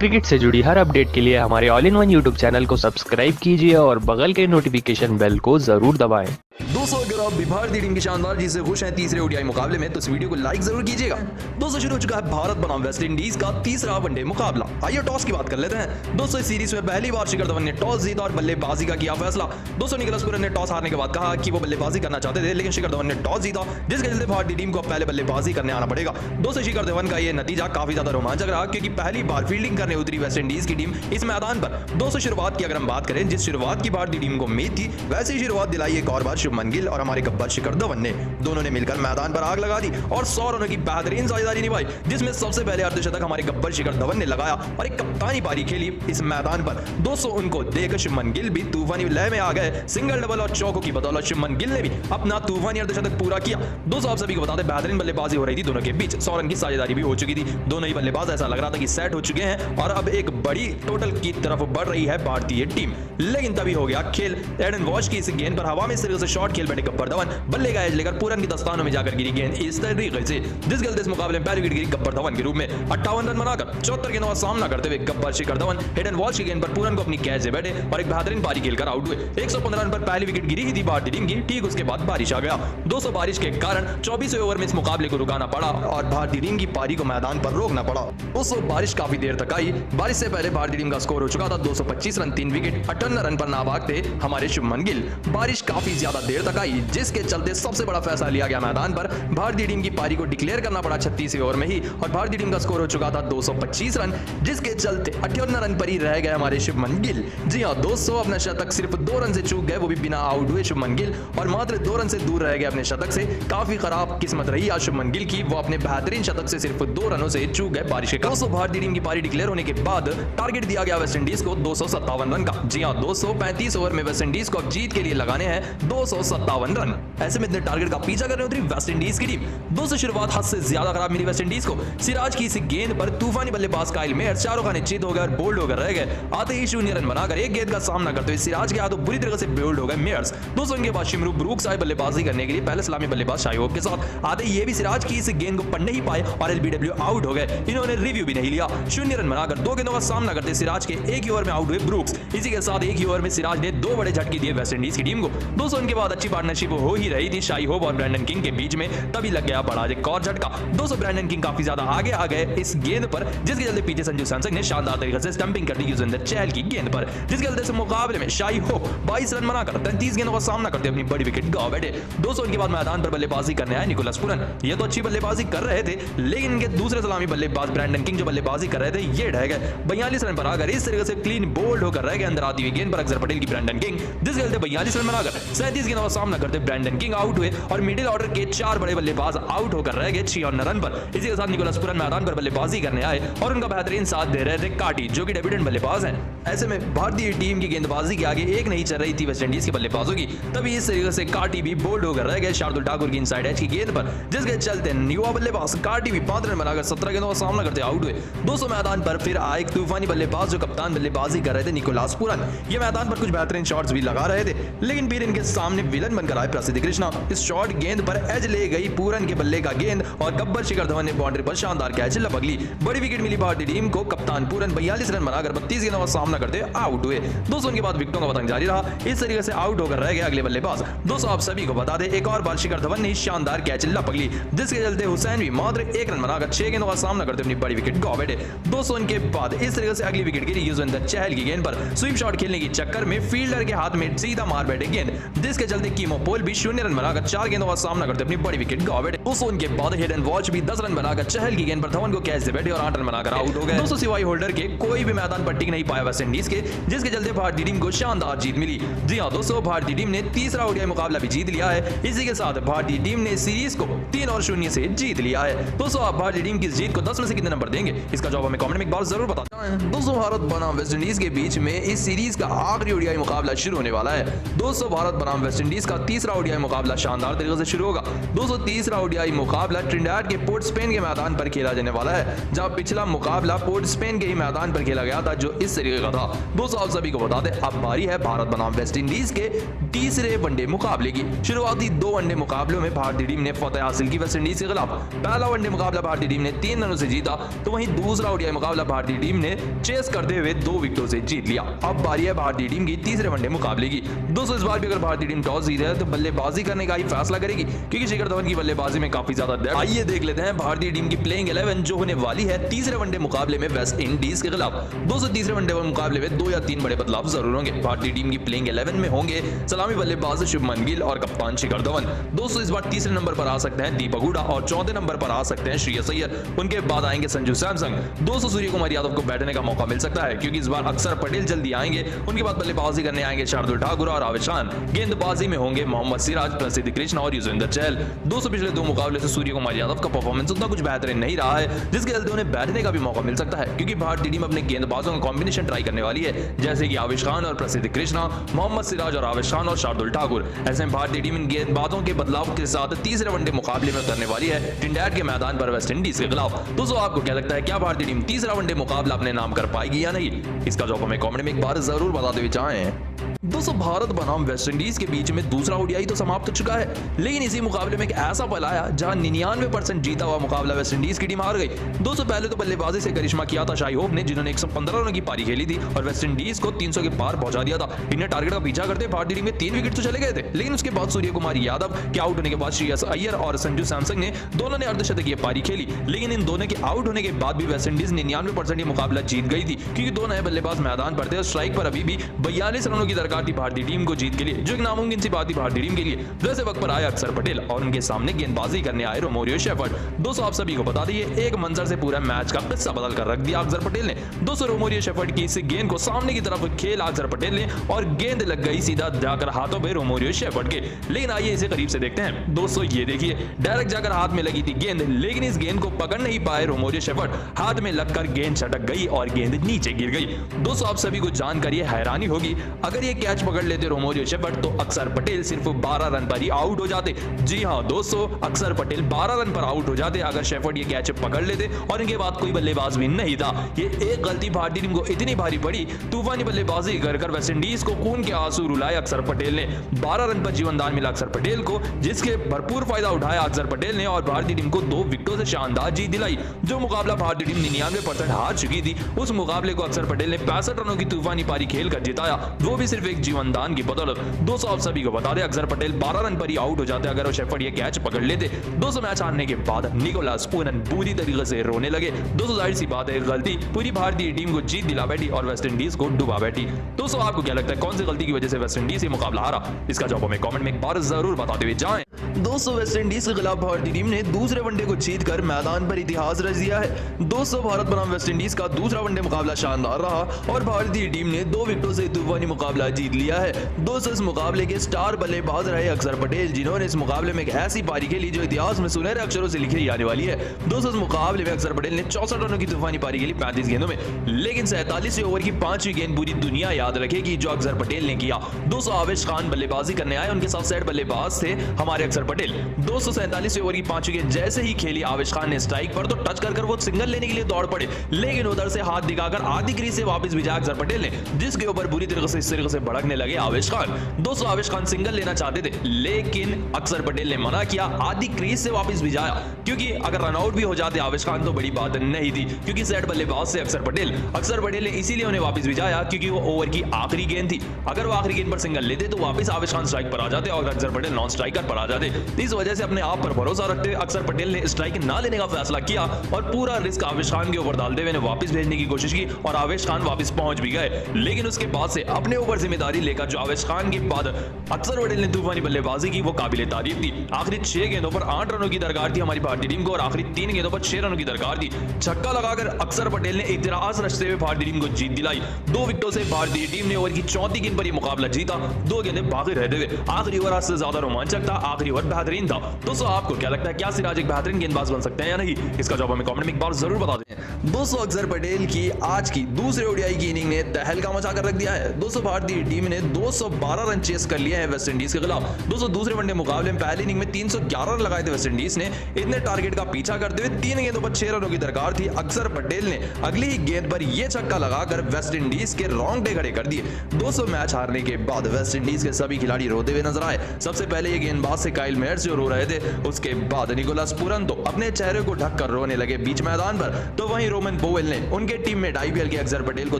Cricket से जुड़ी हर update के लिए हमारे all in one YouTube channel को सब्सक्राइब कीजिए और बगल के नोटिफिकेशन बेल को जरूर दबाएं। दोस्तों, अगर आप भी भारतीय टीम की शानदार जीत से खुश हैं तीसरे ओडीआई मुकाबले में तो इस वीडियो को लाइक जरूर कीजिएगा। दोस्तों, शुरू हो चुका है भारत बनाम वेस्ट इंडीज का तीसरा वनडे मुकाबला। आइए टॉस की बात कर लेते हैं। दोस्तों, इस सीरीज में पहली बार शिखर धवन ने टॉस जीता और बल्लेबाजी का किया फैसला। दोस्तों, निकोलस पूरन ने टॉस हारने के बाद कहा कि वो बल्लेबाजी करना चाहते थे, लेकिन शिखर धवन ने टॉस जीता, जिसके चलते भारतीय टीम को पहले बल्लेबाजी करने आना पड़ेगा। दोस्तों, शिखर धवन का यह नतीजा काफी ज्यादा रोमांचक रहा, क्योंकि पहली बार फील्डिंग करने उतरी वेस्ट इंडीज की टीम इस मैदान पर। दोस्तों, शुरुआत की अगर हम बात करें, जिस शुरुआत की भारतीय टीम को उम्मीद थी, वैसी शुरुआत दिलाई एक और बार शुभमन गिल और हमारे गब्बर शिखर धवन ने। दोनों ने मिलकर मैदान पर आग लगा दी और 100 रनों की बेहतरीन साझेदारी निभाई, जिसमें सबसे पहले अर्धशतक हमारे गब्बर शिखर धवन ने लगाया और एक कप्तानी पारी खेली इस मैदान पर। दोस्तों, उनको देख शुभमन गिल भी तूफानी लय में आ गए। सिंगल, डबल और चौकों की बदौलत शुभमन गिल ने भी अपना तूफानी अर्धशतक पूरा किया। दोस्तों, आप सभी को बता दें, बेहतरीन बल्लेबाजी हो रही थी दोनों के बीच। 100 रन की साझेदारी भी हो चुकी थी। दोनों ही बल्लेबाज ऐसा लग रहा था कि सेट हो चुके हैं और अब एक बड़ी टोटल की तरफ बढ़ रही है भारतीय टीम। लेकिन तभी हो गया खेल। एडन वॉश की इस गेंद पर हवा में इस तरीके से शॉट खेल बैठे गब्बर धवन, बल्ले का एज लेकर पूरन की दस्तानों में जाकर गिरी गेंद इस तरीके से, जिस गलत इस मुकाबले में पहली विकेट गिरी गब्बर धवन के रूप में। 58 रन बनाकर 74 गेंदों का सामना करते हुए गब्बर शिखर धवन एडन वॉश की गेंद पर पूरन को अपनी कैच से बैठे और एक बेहतरीन पारी खेलकर आउट हुए। 115 रन पर पहली विकेट गिरी ही थी भारतीय टीम की। ठीक उसके बाद बारिश आ गया। दोस्तों, बारिश के कारण 24वें ओवर में इस मुकाबले को रुकाना पड़ा और भारतीय टीम की पारी को मैदान पर रोकना पड़ा। दोस्तों, बारिश काफी देर तक आई। बारिश से पहले भारतीय टीम का स्कोर हो चुका था 225 रन, 3 विकेट। 58 रन पर नाबाद थे हमारे शुभमन गिल। बारिश काफी ज्यादा देर तक आई, जिसके चलते सबसे बड़ा फैसला लिया गया मैदान पर। भारतीय टीम की पारी को डिक्लेयर करना पड़ा 36वें ओवर में ही और भारतीय टीम का स्कोर हो चुका था 225 रन, जिसके चलते 58 रन पर ही रह गए हमारे शुभमन गिल। जी हां दोस्तों, अपना शतक सिर्फ 2 रन से चूक गए, वो भी बिना आउट हुए शुभमन गिल, और मात्र 2 रन से दूर रह गए अपने शतक से। काफी खराब किस्मत रही आज शुभमन गिल की। वो अपने बेहतरीन शतक से सिर्फ 2 रनों से चूक गए बारिश के कारण। दोस्तों, भारतीय टीम की पारी डिक्लेयर होने के बाद टारगेट दिया गया वेस्ट इंडीज को 257 रन का। जी हां दोस्तों, 35 ओवर में वेस्ट इंडीज को अब जीत के लिए लगाने हैं 257 रन। ऐसे में इतने टारगेट का पीछा करने उतरी वेस्ट इंडीज की टीम। दोस्तों, शुरुआत हद से ज्यादा खराब मिली वेस्ट इंडीज को। सिराज की इस गेंद पर तूफानी बल्लेबाज काइल मेयर चारों खाने चित हो गए और बोल्ड होकर रह गए। आते ही 0 रन बनाकर एक गेंद का सामना करते हुए सिराज के हाथों बुरी तरह से बोल्ड हो गए मेयर्स। दोस्तों, इनके बाद शिमरू ब्रूक्स आए बल्लेबाजी करने के लिए पहले सलामी बल्लेबाज शाही होप के साथ। आते ही ये भी सिराज की इस गेंद को पढ़ नहीं पाए और एलबीडब्ल्यू आउट हो गए। इन्होंने रिव्यू भी नहीं लिया। 0 रन बनाकर 2 गेंदों का सामना करते सिराज के एक ही ओवर में आउट हुए ब्रूक्स। इसी के साथ एक ही ओवर में सिराज ने 2 बड़े झटके दिए वेस्ट इंडीज की टीम को। दोस्तों, इनके बाद अच्छी पार्टनरशिप हो ही रही थी शाही होप और ब्रैंडन किंग के बीच में, तभी लग गया बड़ा एक और झटका। दोस्तों, ब्रैंडन किंग काफी ज्यादा आगे आ गए इस गेंद पर, जिसके चलते पीछे संजू सैमसन ने शानदार तरीके से स्टंपिंग कर दी युजवेंद्र चहल की गेंद पर, जिसके चलते इस मुकाबले में शाही होप 22 रन बनाकर 33 गेंदों का सामना करते अपनी बड़ी विकेट गंवा बैठे। दोस्तों, इनके बाद मैदान पर बल्लेबाजी करने आए निकोलस पूरन। ये तो अच्छी बल्लेबाजी कर रहे थे, लेकिन इनके दूसरे सलामी बल्लेबाज ब्रैंडन किंग जो बल्लेबाजी कर रहे थे ये ढह गए। 42 रन पर आकर इस तरीके से क्लीन बोल्ड होकर रह गए अंदर आती हुई गेंद पर अक्षर पटेल की ब्रैंडन किंग, जिसके चलते 42 रन बनाकर 37 गेंदों का सामना करते ब्रैंडन किंग आउट हुए और मिडिल ऑर्डर के 4 बड़े बल्लेबाज आउट होकर रह गए 56 रन पर। इसी के साथ निकोलस पूरन मैदान पर बल्लेबाजी करने आए और उनका बेहतरीन साथ दे रहे थे काटी, जो कि डेब्यूटेंट बल्लेबाज हैं। ऐसे में भारतीय टीम की गेंदबाजी के आगे एक नहीं चल रही थी वेस्ट इंडीज के बल्लेबाजों की। तभी इस तरीके से काटी भी बोल्ड होकर रह गए शार्दुल ठाकुर की इनसाइड एज की गेंद पर, जिसके चलते युवा बल्लेबाज काटी भी 5 रन बनाकर 17 गेंदों का सामना करते आउट हुए। दोस्तों, मैदान पर फिर आए तूफानी बल्लेबाज जो कप्तान बल्लेबाजी कर रहे थे निकोलस पूरन। ये मैदान पर कुछ बेहतरीन शॉट्स भी लगा रहे थे, लेकिन फिर इनके सामने विलन बनकर आए प्रसिद्ध कृष्णा। इस शॉट गेंद पर एज ले गई पूरन के बल्ले का गेंद और गब्बर शिखर धवन ने बाउंड्री पर शानदार कैच लपक ली। बड़ी विकेट मिली भारतीय टीम को। कप्तान पूरन 42 रन बनाकर 32 गेंदों का सामना करते आउट हुए। दोस्तों, उनके बाद विकेटों का पतंग जारी रहा। इस तरीके से आउट होकर रह गए अगले बल्लेबाज। दोस्तों, आप सभी को बता दें, एक और बार शिखर धवन ने शानदार कैच लपक ली, जिसके चलते हुसैन भी मात्र 1 रन बनाकर 6 गेंदों का सामना करते अपनी बड़ी विकेट गंवा बैठे। दोस्तों, इनके बाद इस तरीके से अगली विकेट गिरी युजवेंद्र चहल की गेंद पर। स्वीप शॉट खेलने की चक्कर में फील्डर के हाथ में सीधा मार बैठे गेंद, जिसके चलते कीमो पोल भी 0 रन बनाकर 4 गेंदों का सामना करते अपनी बड़ी विकेट गंवा बैठे। दोस्तों, उनके बाद हेडन वॉच भी 10 रन बनाकर चहल की गेंद पर धवन को कैच से बैठे और 8 रन बनाकर आउट हो गए। दोस्तों, सिवाय होल्डर के कोई भी मैदान पर टिक नहीं पाया वेस्ट इंडीज के, जिसके चलते भारतीय टीम को शानदार जीत मिली। जी हां दोस्तों, भारतीय टीम ने तीसरा ओडीआई मुकाबला भी जीत लिया है। इसी के साथ भारतीय टीम ने सीरीज को 3 और 0 से जीत लिया है। दोस्तों, आप भारतीय टीम की जीत को 10 में से कितने नंबर देंगे, इसका जवाब हमें कमेंट में एक बार जरूर बताएं। दोस्तों, भारत बनाम वेस्ट इंडीज के बीच में इस सीरीज का आखिरी ओडीआई मुकाबला शुरू होने वाला है। दोस्तों, भारत बनाम वेस्ट वेस्टइंडीज का तीसरा ओडीआई मुकाबला शानदार तरीके से शुरू होगा। दोस्तों तीसरा ओडीआई मुकाबला ट्रिनिडाद के पोर्ट स्पेन के मैदान पर खेला जाने वाला है, जहां पिछला मुकाबला पोर्ट स्पेन के ही मैदान पर खेला गया था जो इस तरीके का था। दोस्तों आप सभी को बता दें अब बारी है भारत बनाम वेस्टइंडीज के तीसरे वनडे मुकाबले की। शुरुआती 2 वनडे मुकाबलों में भारतीय टीम ने फतह हासिल की वेस्टइंडीज के खिलाफ। पहला वनडे मुकाबला भारतीय टीम ने 3 रनों से जीता, तो वहीं दूसरा ओडीआई मुकाबला भारतीय टीम ने चेस करते हुए 2 विकेटों से जीत लिया। अब बारी है भारतीय टीम की तीसरे वनडे मुकाबले की। दोस्तों इस बार भी अगर भारतीय टीम टॉस जीते है तो बल्लेबाजी करने का ही फैसला करेगी, क्योंकि शिखर धवन की बल्लेबाजी में काफी ज्यादा डेप्थ। आइए देख लेते हैं भारतीय टीम की प्लेइंग 11 जो होने वाली है तीसरे वनडे मुकाबले में वेस्ट इंडीज के खिलाफ। दोस्तों तीसरे वनडे मुकाबले में 2 या 3 बड़े बदलाव जरूर होंगे। भारतीय टीम की प्लेइंग 11 में होंगे सलामी बल्लेबाज शुभमन गिल और कप्तान शिखर धवन। दोस्तों इस बार तीसरे नंबर पर आ सकते हैं दीपक हुडा और चौथे नंबर पर आ सकते हैं श्रेयस अय्यर। उनके बाद आएंगे संजू सैमसन। दोस्तों सूर्य कुमार यादव को बैठने का मौका मिल सकता है, क्योंकि इस बार अक्षर पटेल जल्दी आएंगे। उनके बाद बल्लेबाजी करने आएंगे शार्दुल ठाकुर और आवेश खान। गेंदबाजी में होंगे मोहम्मद सिराज, प्रसिद्ध कृष्णा और युजवेंद्र चहल। दोस्तों पिछले 2 मुकाबले से सूर्य कुमार यादव का परफॉर्मेंस उतना कुछ बेहतरीन नहीं रहा है, जिसके चलते उन्हें बैठने का भी मौका मिल सकता है, क्योंकि भारतीय टीम अपने गेंदबाजों का कॉम्बिनेशन ट्राई करने वाली है, जैसे कि आवेश खान और प्रसिद्ध कृष्णा, मोहम्मद सिराज और आवेश खान और शार्दुल ठाकुर। ऐसे में भारतीय टीम इन गेंदबाजों के बदलाव के साथ तीसरे वनडे मुकाबले में उतरने वाली है ट्रिनिडाद के मैदान पर वेस्ट इंडीज के खिलाफ। दोस्तों आपको क्या लगता है, क्या भारतीय टीम तीसरा वनडे मुकाबला अपने नाम कर पाएगी या नहीं? इसका जवाब हमें कमेंट में एक बार जरूर बताते हुए जाएं। दोस्तों भारत बनाम वेस्टइंडीज के बीच में दूसरा ओडीआई तो समाप्त हो चुका है, लेकिन इसी मुकाबले में एक ऐसा पल आया जहां 99% जीता हुआ मुकाबला वेस्टइंडीज की टीम हार गई। दोस्तों पहले तो बल्लेबाजी से करिश्मा किया था शाई होप ने, जिन्होंने 115 रनों की पारी खेली थी और वेस्टइंडीज को 300 के पार पहुंचा दिया था। इन्हें टारगेट का पीछा करते भारतीय टीम में 3 विकेट तो चले गए थे, लेकिन उसके बाद सूर्य कुमार यादव के आउट होने के बाद श्रेयस अय्यर और संजू सैमसन ने दोनों ने अर्धशतकीय पारी खेली। लेकिन इन दोनों के आउट होने के बाद भी वेस्टइंडीज 99% ये मुकाबला जीत गई थी, क्योंकि 2 नए बल्लेबाज मैदान पर थे और स्ट्राइक पर अभी भी 42 रनों की दरकार थी भारतीय टीम को जीत के लिए, जो एक नामुमकिन सी बात थी भारतीय टीम के लिए। वैसे वक्त पर आए अक्षर पटेल और उनके सामने गेंदबाजी करने आए रोमेरियो शेफर्ड। दोस्तों आप सभी को बता दें एक मंजर से पूरा मैच का किस्सा बदल कर रख दिया अक्षर पटेल ने। दोस्तों रोमेरियो शेफर्ड की इस गेंद को सामने की तरफ खेला अक्षर पटेल ने और गेंद लग गई सीधा जाकर हाथों में रोमेरियो शेफर्ड के। लेकिन आइए इसे करीब से देखते हैं। दोस्तों ये देखिए डायरेक्ट जाकर हाथ में लगी थी गेंद, लेकिन इस गेंद को पकड़ नहीं पाए रोमेरियो शेफर्ड। हाथ में लगकर गेंद छटक गई और गेंद नीचे गिर गई। दोस्तों आप सभी को जानकर ये हैरानी होगी, अगर ये कैच पकड़ लेते रोमेरियो शेफर्ड तो अक्षर पटेल सिर्फ 12 रन पर ही आउट हो जाते। जी हां दोस्तों अक्षर पटेल 12 रन पर आउट हो जाते अगर शेफर्ड ये कैच पकड़ लेते और इनके बाद कोई बल्लेबाज भी नहीं था। ये एक गलती भारतीय टीम को इतनी भारी पड़ी, तूफानी बल्लेबाजी कर वेस्टइंडीज को खून के आंसू रुलाए अक्षर पटेल ने। 12 रन पर जीवनदान मिला अक्षर पटेल को, जिसके भरपूर फायदा उठाया अक्षर पटेल ने और भारतीय टीम को 2 विकेटों से शानदार जीत दिलाई। जो मुकाबला भारतीय टीम 99% हार चुकी थी, उस मुकाबले को अक्षर पटेल ने 65 रनों की तूफानी पारी खेलकर जिताया, वो भी सिर्फ एक जीवनदान की बदौलत। दोस्तों आप सभी को बता दें अक्षर पटेल 12 रन पर ही आउट हो जाते अगर वो शेफर्ड ये कैच पकड़ लेते। दोस्तों मैच हारने के बाद निकोलस पूरन पूरी तरीके से रोने लगे। दोस्तों जाहिर सी बात है गलती पूरी भारतीय टीम को जीत दिला बैठी और वेस्टइंडीज को डुबा बैठी। दोस्तों आपको क्या लगता है कौन सी गलती की वजह से वेस्टइंडीज ये मुकाबला हारा? इसका जवाब हमें कमेंट में एक बार जरूर बताते हुए जाएं। दोस्तों वेस्टइंडीज के खिलाफ भारतीय टीम ने दूसरे वनडे को जीतकर मैदान पर इतिहास रच दिया है। दोस्तों भारत बनाम वेस्टइंडीज का दूसरा वनडे मुकाबला शानदार रहा और भारतीय टीम ने 2 विकेटों से तूफानी मुकाबला जीत लिया है। दोस्तों इस मुकाबले के स्टार बल्लेबाज रहे अक्षर पटेल, जिन्होंने इस मुकाबले में एक ऐसी पारी खेली जो इतिहास में सुनहरे अक्षरों से लिखी जाने वाली है। दोस्तों इस मुकाबले में अक्षर पटेल ने 64 रनों की तूफानी पारी खेली 35 गेंदों में, लेकिन 47 ओवर की 5वीं गेंद पूरी दुनिया याद रखेगी जो अक्षर पटेल ने किया। दोस्तों आवेश खान बल्लेबाजी करने आए, उनके साथ साइड बल्लेबाज थे हमारे अक्षर पटेल। दोस्तों 47 ओवर की 5वीं गेंद जैसे ही खेली आवेश खान ने स्ट्राइक पर तो टच कर वो सिंगल लेने के लिए दौड़ पड़े, लेकिन उधर से हाथ दिखाकर आधी क्रीज से वापस भिजाया अक्षर पटेल ने, जिसके ऊपर बुरी तरीके से इस तरीके से भड़कने लगे आवेश खान। दोस्तों आवेश खान सिंगल लेना चाहते थे, लेकिन अक्षर पटेल ने मना किया, आधी क्रीज से वापस भिजाया, क्योंकि अगर रनआउट भी हो जाते आवेश खान तो बड़ी बात नहीं थी, क्योंकि सेट बल्लेबाज से अक्षर पटेल ने इसीलिए उन्हें वापस भिजाया क्योंकि वो ओवर की आखिरी गेंद थी। अगर वो आखिरी गेंद पर सिंगल लेते तो वापस आवेश खान स्ट्राइक पर आ जाते और अक्षर पटेल नॉन स्ट्राइकर पर आ जाते। इस वजह से अपने आप पर भरोसा रखते हुए अक्षर पटेल ने स्ट्राइक ना लेने का फैसला किया और पूरा रिस्क आवेश खान के ऊपर डालते हुए वापस भेजने की कोशिश की और आवेश खान वापस पहुंच भी गए। लेकिन उसके बाद से अपने ऊपर जिम्मेदारी लेकर जो आवेश खान के बाद अक्षर पटेल ने तूफानी बल्लेबाजी की वो काबिले तारीफ थी। आखिरी 6 गेंदों पर 8 रनों की दरकार थी हमारी भारतीय टीम को और आखिरी 3 गेंदों पर 6 रनों की दरकार थी। छक्का लगाकर अक्षर पटेल ने इतिहास रचते हुए भारतीय टीम को जीत दिलाई। 2 विकेटों से भारतीय टीम ने ओवर की 34वीं गेंद पर यह मुकाबला जीता, 2 गेंदें बाकी रहते हुए। आखिरी ओवर आज से ज्यादा रोमांचक था। आखिरी ओवर बेहतरीन था। दोस्तों आपको क्या लगता है, क्या सिराज एक बेहतरीन गेंदबाज बन सकते हैं या नहीं? इसका जवाब हमें कमेंट में एक बार जरूर बता दें। दोस्तों अक्षर पटेल की आज की दूसरे ओडीआई की इनिंग ने तहलका मचा कर रख दिया है। दोस्तों भारतीय टीम ने 212 रन चेस कर लिए हैं वेस्ट इंडीज के खिलाफ। दोस्तों दूसरे वनडे मुकाबले में पहली इनिंग में 311 रन लगाए थे वेस्ट इंडीज ने। इतने टारगेट का पीछा करते हुए 3 गेंदों पर 6 रनों की दरकार थी। अक्षर पटेल ने अगली ही गेंद पर यह छक्का लगाकर वेस्ट इंडीज के रोंगटे खड़े कर दिए। दोस्तों मैच हारने के बाद वेस्ट इंडीज के सभी खिलाड़ी रोते हुए नजर आए। सबसे पहले ये गेंदबाज से काइल मेयर्स जो रो रहे थे, उसके बाद निकोलस पूरन तो अपने चेहरे को ढककर रोने लगे बीच मैदान पर। तो वहीं रोमन पोवेल ने उनके टीममेट आईपीएल के अक्षर पटेल को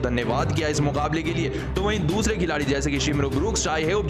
धन्यवाद किया इस मुकाबले के लिए। तो वहीं दूसरे खिलाड़ी जैसे कि शिमरो ब्रूक्स, शाई हेब